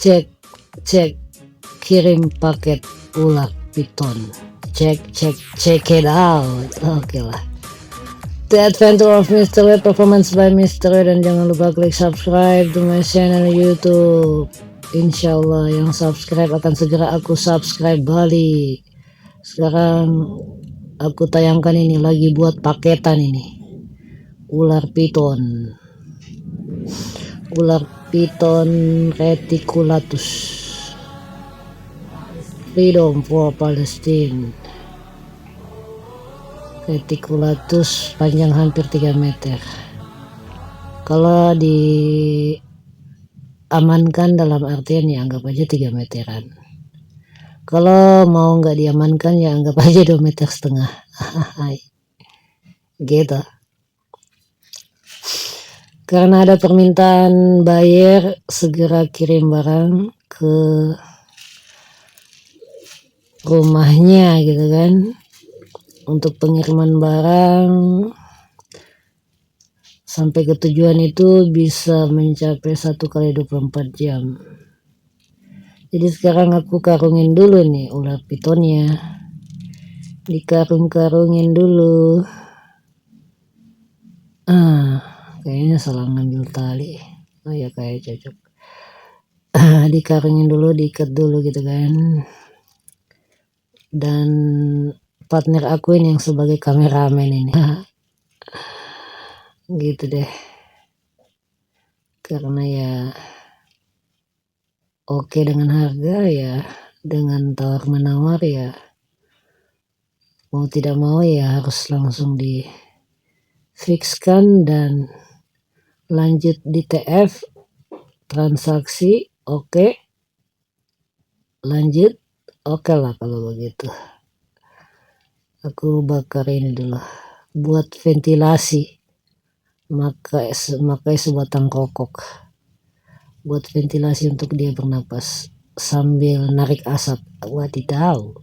Cek cek kirim paket ular piton. Check it out. Oke lah. The Adventure of Mr. Red, performance by Mr. Red, dan jangan lupa klik subscribe to my channel YouTube. Insyaallah yang subscribe akan segera aku subscribe balik. Sekarang aku tayangkan ini lagi buat paketan ini. Ular piton reticulatus, Freedom for Palestine. Reticulatus panjang hampir 3 meter. Kalau diamankan dalam artian ya anggap aja 3 meteran. Kalau mau nggak diamankan ya anggap aja 2,5 meter. Gitu. Karena ada permintaan buyer segera kirim barang ke rumahnya gitu kan. Untuk pengiriman barang sampai ke tujuan itu bisa mencapai 1 kali 24 jam. Jadi sekarang aku karungin dulu nih ular pitonnya. Dikarung-karungin dulu. Kayaknya salah ngambil tali. Oh ya, kayak cocok. Dikarungin dulu, diikat dulu gitu kan. Dan partner aku ini yang sebagai kameramen ini. Gitu deh. Karena ya oke dengan harga ya, dengan tawar menawar ya, mau tidak mau ya harus langsung di fixkan dan lanjut di TF transaksi. Oke, lanjut. Oke lah kalau begitu. Aku bakar ini dulu buat ventilasi, makai sebatang rokok buat ventilasi untuk dia bernapas sambil narik asap. Wadidaw,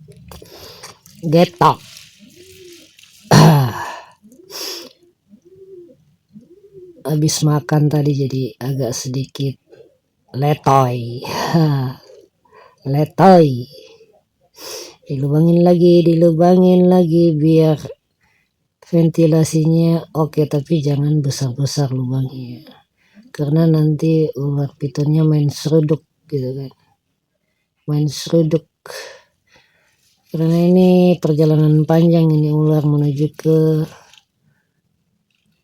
getok. Habis makan tadi jadi agak sedikit letoy. Letoy. Dilubangin lagi biar ventilasinya oke, tapi jangan besar-besar lubangnya. Karena nanti ular pitonnya main seruduk gitu kan. Main seruduk. Karena ini perjalanan panjang ini ular menuju ke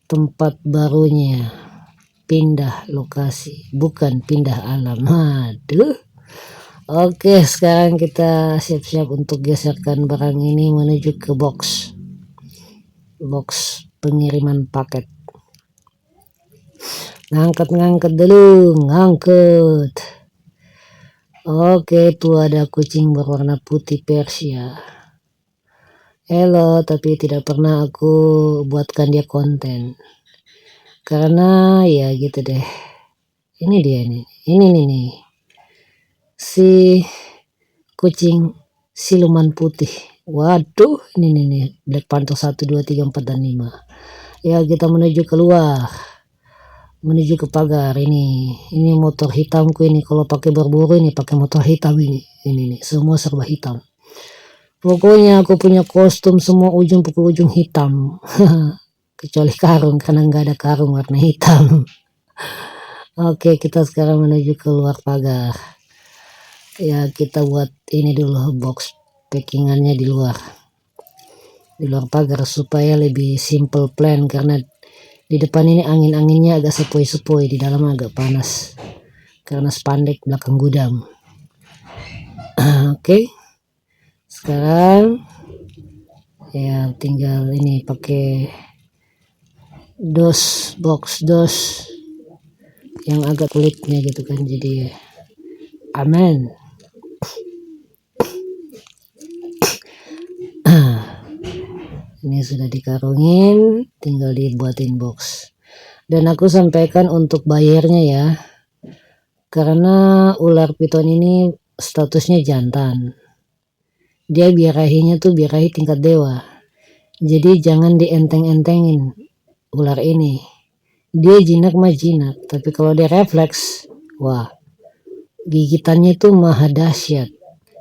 tempat barunya. Pindah lokasi, bukan pindah alam. Aduh. Oke, sekarang kita siap-siap untuk geserkan barang ini menuju ke box pengiriman paket. Ngangkat dulu, ngangkat. Oke, tuh ada kucing berwarna putih Persia. Hello, tapi tidak pernah aku buatkan dia konten. Karena ya gitu deh. Ini dia nih. Ini nih. Si kucing siluman putih. Waduh, ini nih Black Panther 1 2 3 4 dan 5. Ya, kita menuju keluar. Menuju ke pagar ini. Ini motor hitamku ini, kalau pakai berburu ini pakai motor hitam ini. Ini nih, semua serba hitam. Pokoknya aku punya kostum semua ujung pukul ujung hitam. Kecuali karung, karena nggak ada karung warna hitam. Oke, kita sekarang menuju keluar pagar. Ya, kita buat ini dulu box packingannya di luar pagar supaya lebih simple plan, karena di depan ini anginnya agak sepoi-sepoi, di dalam agak panas karena spandek belakang gudang. Oke, sekarang ya tinggal ini pakai box dos yang agak kulitnya gitu kan, jadi aman. Ini sudah dikarungin, tinggal dibuatin box. Dan aku sampaikan untuk bayarnya ya, karena ular piton ini statusnya jantan. Dia birahinya tuh birahi tingkat dewa. Jadi jangan dienteng-entengin ular ini. Dia jinak mah jinak, tapi kalau dia refleks, wah, gigitannya itu maha dahsyat,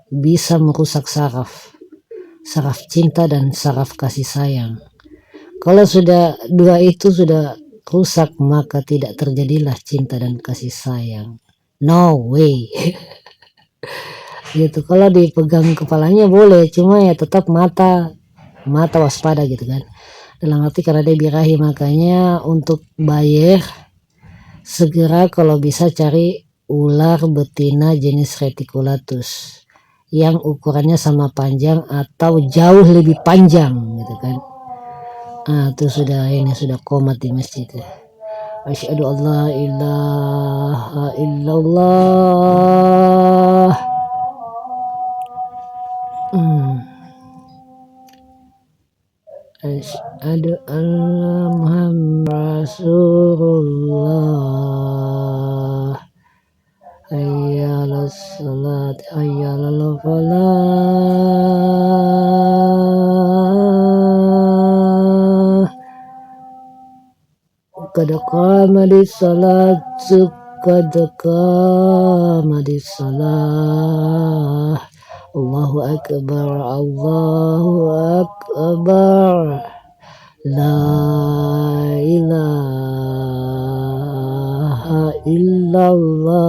bisa merusak saraf cinta dan saraf kasih sayang. Kalau sudah dua itu sudah rusak, maka tidak terjadilah cinta dan kasih sayang. No way. Gitu. Kalau dipegang kepalanya boleh, cuma ya tetap mata waspada gitu kan. Dalam arti karena dia birahi, makanya untuk bayar segera kalau bisa cari ular betina jenis reticulatus yang ukurannya sama panjang atau jauh lebih panjang gitu kan. Itu sudah komat di masjid ya. Asyhadu alla ilaha illallah. Asyhadu anna Muhammad Rasulullah. Hayya 'alas salat, hayya 'alal falah. Qad qamatis salat, qad qamatis salah. Allahu akbar, Allahu akbar. La ilaha illallah.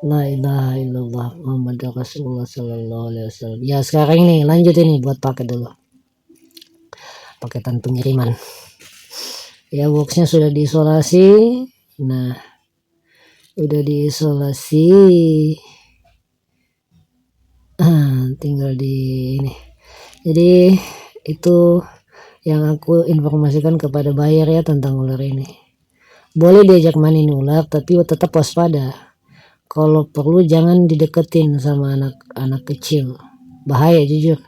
La ilaha illallah Muhammad Rasulullah sallallahu alaihi wasallam. Ya, sekarang ini lanjut ini buat paket dulu. Paketan pengiriman. Ya, boxnya sudah diisolasi. Nah, udah diisolasi. Tinggal di ini. Jadi itu yang aku informasikan kepada buyer ya tentang ular ini. Boleh diajak main ular, tapi tetap waspada. Kalau perlu jangan dideketin sama anak-anak kecil. Bahaya jujur.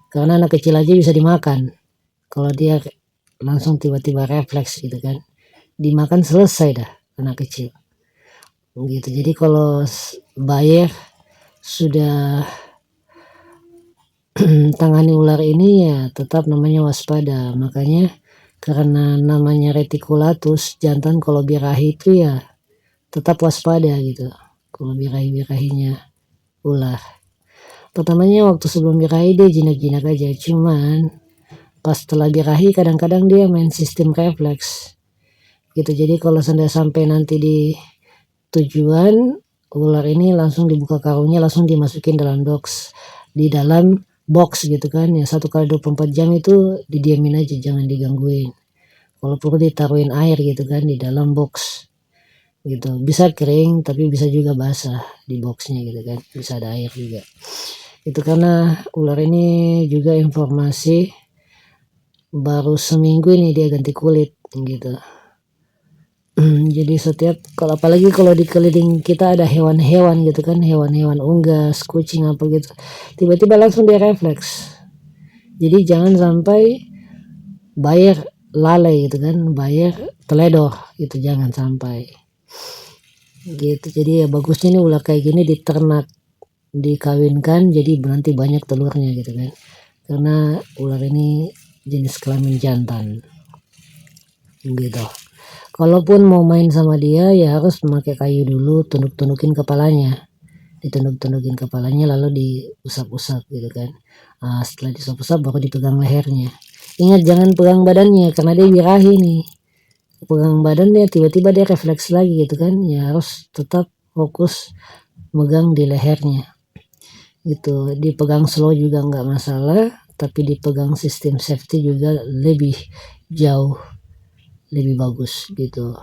Karena anak kecil aja bisa dimakan. Kalau dia langsung tiba-tiba refleks gitu kan. Dimakan selesai dah anak kecil. Gitu. Jadi kalau buyer sudah tangani ular ini ya tetap namanya waspada. Makanya karena namanya reticulatus jantan, kalau birahi itu ya tetap waspada gitu. Kalau birahi-birahinya ular, pertamanya waktu sebelum birahi dia jinak-jinak aja, cuman pas setelah birahi kadang-kadang dia main sistem refleks gitu. Jadi kalau sampai nanti di tujuan, ular ini langsung dibuka karungnya, langsung dimasukin dalam box gitu kan ya. 1x24 jam itu didiamin aja, jangan digangguin. Kalau perlu ditaruhin air gitu kan di dalam box gitu. Bisa kering tapi bisa juga basah di boxnya gitu kan, bisa ada air juga. Itu karena ular ini juga informasi baru seminggu ini dia ganti kulit gitu. Jadi apalagi kalau di keliling kita ada hewan-hewan gitu kan, hewan-hewan unggas, kucing apa gitu, tiba-tiba langsung dia refleks. Jadi jangan sampai buyer lalai gitu kan, buyer teledor gitu, jangan sampai gitu. Jadi ya bagusnya nih ular kayak gini diternak, dikawinkan, jadi nanti banyak telurnya gitu kan, karena ular ini jenis kelamin jantan gitu. Kalaupun mau main sama dia ya harus memakai kayu dulu, tunduk-tundukin kepalanya, ditunduk-tundukin kepalanya lalu diusap-usap gitu kan. Setelah diusap-usap baru dipegang lehernya. Ingat jangan pegang badannya karena dia birahi nih. Pegang badan dia tiba-tiba dia refleks lagi gitu kan, ya harus tetap fokus megang di lehernya gitu. Dipegang slow juga nggak masalah, tapi dipegang sistem safety juga lebih jauh lebih bagus gitu.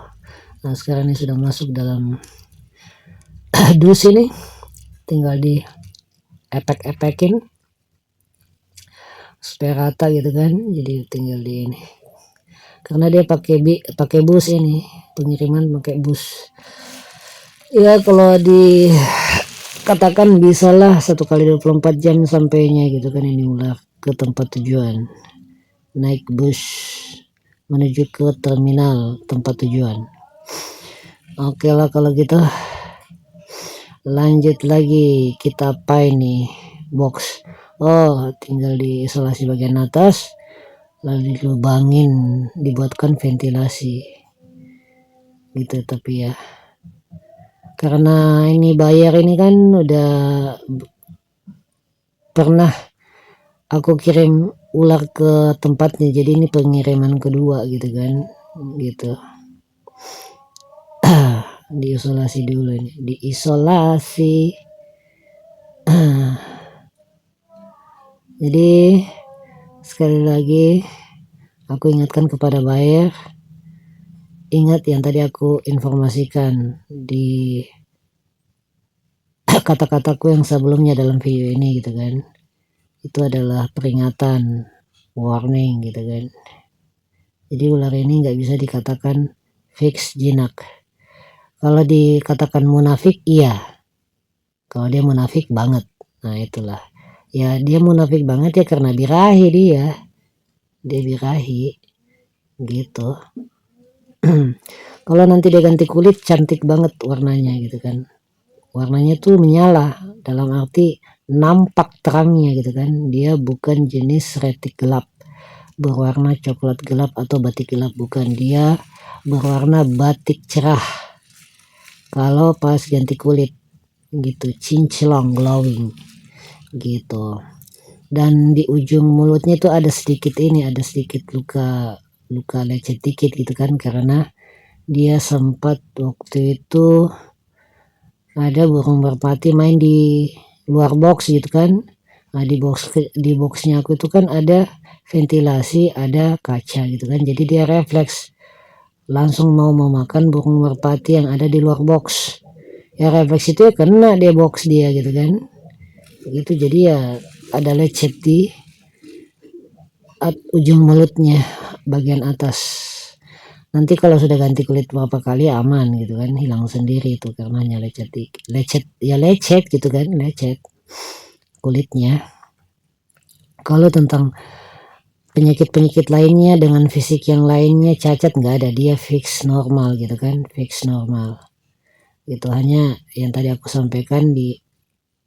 Nah sekarang ini sudah masuk dalam dus ini, tinggal di epek-epekin supaya rata gitu kan. Jadi tinggal di ini, karena dia pakai bus ini, pengiriman pakai bus ya. Kalau dikatakan bisalah 1x24 jam sampainya gitu kan ini ular ke tempat tujuan, naik bus menuju ke terminal tempat tujuan. Oke lah kalau gitu, lanjut lagi kita apa ini box. Tinggal diisolasi bagian atas, lalu dilubangin, dibuatkan ventilasi gitu. Tapi ya karena ini bayar ini kan udah pernah aku kirim ular ke tempatnya, jadi ini pengiriman kedua gitu kan, gitu. Diisolasi dulu ini, diisolasi. Jadi sekali lagi aku ingatkan kepada buyer, ingat yang tadi aku informasikan di kata-kataku yang sebelumnya dalam video ini gitu kan. Itu adalah peringatan, warning gitu kan. Jadi ular ini nggak bisa dikatakan fix jinak. Kalau dikatakan munafik, iya. Kalau dia munafik banget, nah itulah. Ya dia munafik banget ya karena birahi dia birahi gitu. Kalau nanti dia ganti kulit cantik banget warnanya gitu kan. Warnanya tuh menyala dalam arti nampak terangnya gitu kan. Dia bukan jenis retik gelap berwarna coklat gelap atau batik gelap, bukan. Dia berwarna batik cerah kalau pas ganti kulit gitu, cinclong, glowing gitu. Dan di ujung mulutnya itu ada sedikit luka lecet dikit gitu kan, karena dia sempat waktu itu ada burung merpati main di luar box gitu kan. Nah di boxnya aku itu kan ada ventilasi, ada kaca gitu kan, jadi dia refleks langsung mau memakan burung merpati yang ada di luar box. Ya refleks itu ya kena dia box dia gitu kan, gitu. Jadi ya ada lecet di ujung mulutnya bagian atas. Nanti kalau sudah ganti kulit berapa kali aman gitu kan, hilang sendiri itu karena hanya lecet gitu kan, lecet kulitnya. Kalau tentang penyakit-penyakit lainnya dengan fisik yang lainnya cacat nggak ada, dia fix normal gitu kan, fix normal itu. Hanya yang tadi aku sampaikan di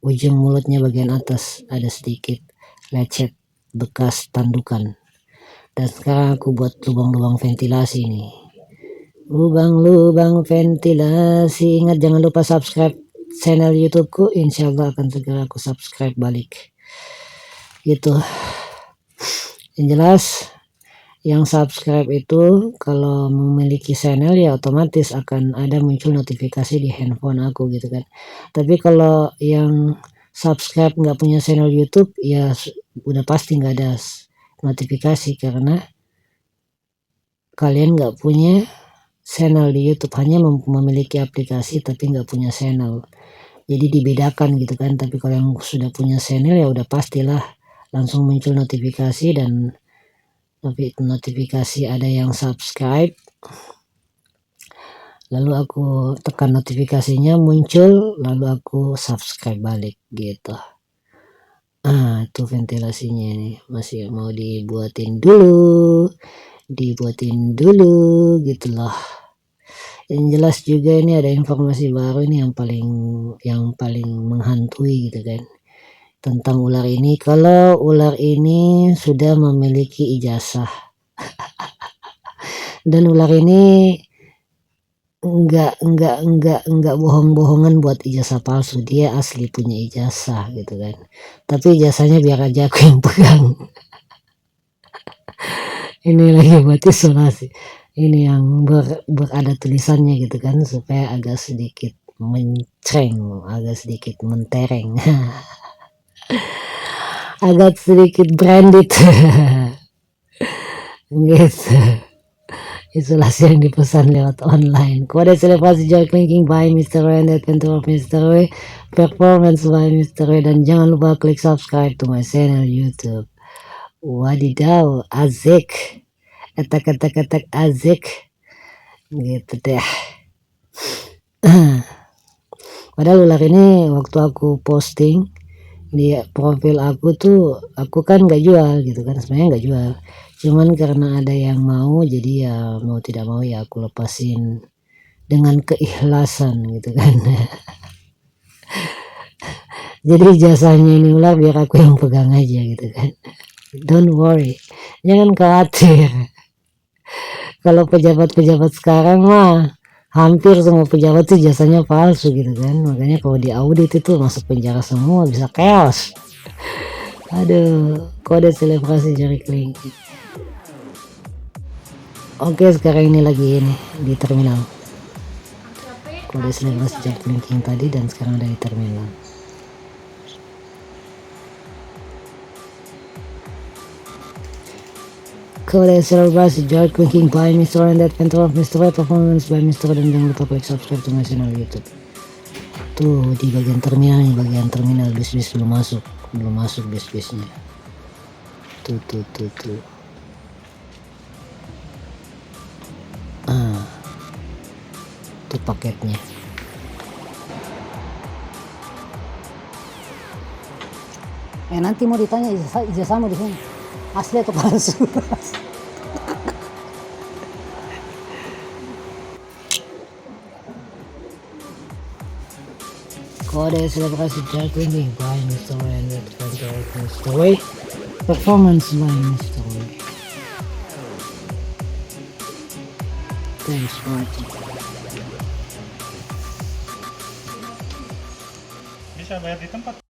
ujung mulutnya bagian atas ada sedikit lecet bekas tandukan. Dan sekarang aku buat lubang-lubang ventilasi nih, lubang-lubang ventilasi. Ingat jangan lupa subscribe channel YouTubeku, insyaallah akan segera aku subscribe balik gitu. Yang jelas yang subscribe itu kalau memiliki channel ya otomatis akan ada muncul notifikasi di handphone aku gitu kan. Tapi kalau yang subscribe nggak punya channel YouTube ya udah pasti nggak ada notifikasi, karena kalian nggak punya channel di YouTube, hanya memiliki aplikasi tapi nggak punya channel. Jadi dibedakan gitu kan. Tapi kalau yang sudah punya channel ya udah pastilah langsung muncul notifikasi, dan notifikasi ada yang subscribe, lalu aku tekan notifikasinya muncul, lalu aku subscribe balik gitu. Itu ventilasinya nih, masih mau dibuatin dulu gitu loh. Yang jelas juga ini ada informasi baru ini yang paling menghantui gitu kan, tentang ular ini. Kalau ular ini sudah memiliki ijazah dan ular ini enggak bohong-bohongan buat ijazah palsu, dia asli punya ijazah gitu kan. Tapi ijazahnya biar aja aku yang pegang. Ini lagi buat isolasi. Ini yang berada tulisannya gitu kan, supaya agak sedikit menceng, agak sedikit mentereng. Agak sedikit branded. Gitu. Isolasi yang dipesan lewat online. Kode selebrasi joy clinking by Mr. Roy and Adventure of Mr. Roy, performance by Mr. Roy. Dan jangan lupa klik subscribe to my channel YouTube. Wadidaw, azik, etak azik gitu deh. Padahal ular ini waktu aku posting di profil aku tuh, aku kan nggak jual gitu kan, sebenarnya nggak jual, cuman karena ada yang mau, jadi ya mau tidak mau ya aku lepasin dengan keikhlasan gitu kan. Jadi jasanya ini ular biar aku yang pegang aja gitu kan. Don't worry, jangan khawatir. Kalau pejabat-pejabat sekarang mah hampir semua pejabat tuh jasanya palsu gitu kan, makanya kalau di audit itu masuk penjara semua, bisa chaos. Aduh, kode selebrasi jari kelingking. Oke, sekarang ini lagi ini di terminal. Kode selebrasi jari kelingking tadi dan sekarang ada di terminal. Kode selebrasi jari kelingking by Mr. and that Phantom of Mr. Performance by Mr. Dan jangan lupa like, subscribe to my channel YouTube. Tuh di bagian terminal nih, bagian terminal bis-bis belum masuk bis-bisnya. Tuh. Tuh paketnya. Nanti mau ditanya ijazahmu di sini asli atau palsu? Kode selebrasi jari kelingking by Mr. and that Phantom of Mr. Way. Performance by Mr. Way. Thanks for watching. Bisa bayar di tempat.